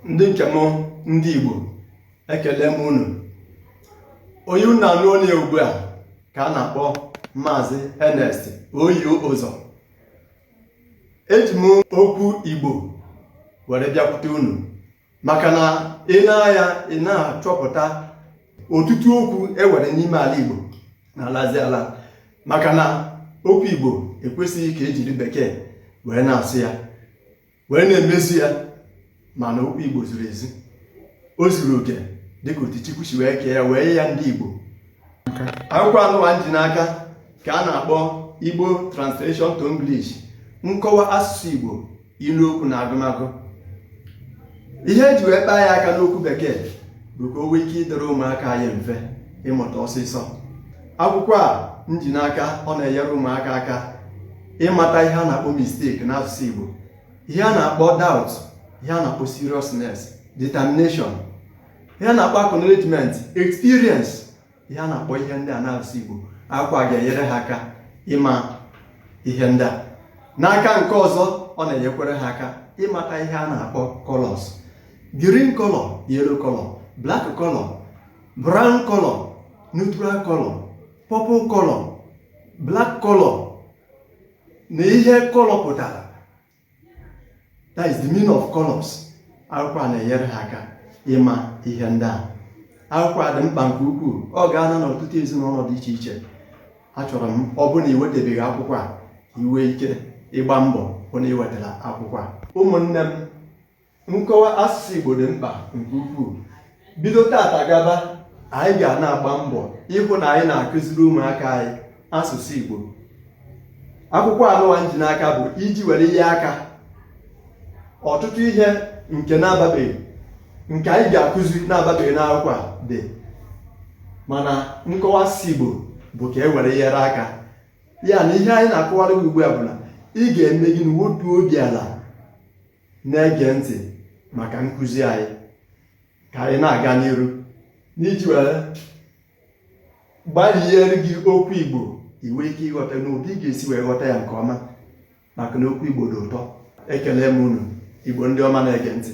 ndị nke m ndị Igbo ekele m unu. Onye unu na-anụ onye ugbu a ka a na-akpọ Maazị Ernest Oyio Ụzọ. Eji m okwu Igbo were bịakwute unu maka na ị na-achọpụta ọtụtụ okwu ewere n'ime ala Igbo na-alazi ala, maka na okwu Igbo ekwesịghị ka ejiri bekee wee na-asụ ya wee na-emezu ya, mana okwu Igbo zuru ezu, o zuru oke dịka otu Chukwu si wee kee ya wee ya ndị Igbo. Akwụkwọ anụwa ji n'aka ka a na-akpọ Igbo Translation to English, nkọwa asụsụ Igbo, ilu okwu na agụmagụ. Ihe eji wee kpaa ya aka n'okwu bekee bụ ka o nwee ike ịdọrọ ụmụaka anyị mfe ịmụta ọsịsọ. Akwụkwọ a m ji n'aka ọ na-enyere ụmụaka aka ịmata ihe a na-akpọ mistake n'asụsụ Igbo, ihe a na-akpọ doubt, ihe a na-akpọ seriousness, determination, ihe a na-akpọ acknowledgement, experience, ihe a na-akpọ ihe ndị a n'asụsụ Igbo. Akwụkwọ a ga-enyere ha aka ịma ihe ndị a. N'aka nke ọzọ, ọ na-enyekwere ha aka ịmata ihe a na-akpọ colors: green color, yellow color, black color, brown color, neutral color, purple color, black color, na ihe color pụtara. That is the meaning of colors. Akwụkwọ a na-enyere ha aka ịma ihe ndị a. Akwụkwọ a dị mkpa nke ukwuu. Ọ ga-anọ n'ọtụtụ ezinụlọ dị iche iche. Achọrọ m ọ bụrụ na ị wetabeghị akwụkwọ a, iwe ike ịgba mbọ hụ na ị wetara akwụkwọ a. Ụmụnne m, nkọwa asụsụ Igbo dị mkpa nke ukwuu. Bido tata gaba, anyị ga na-agba mbọ ịhụ na anyị na-akụziri ụmụaka anyị asụsụ Igbo. Akwụkwọ anụwa m ji n'aka bụ iji were ihe aka ọtụtụ ihe nke na-ababeghị, nke anyị ga-akụzi na-ababeghị n'akwụkwọ a dị, mana nkọwa asụsụ Igbo bụ ka e were nyere aka ya. Na ihe anyị na-akọwara gị ugbu a bụ na ị ga-eme gị n'otu obi ala na-ege ntị maka nkụzi anyị ka anyị na-aga n'iru n'iji were gbalịere gị okwu Igbo iwe ike ịghọta n'ụdị ị ga-esi wee ghọta ya nke ọma, maka na okwu Igbo dị ụtọ. Ekele m unu, Igbo ndị ọma na-ege ntị.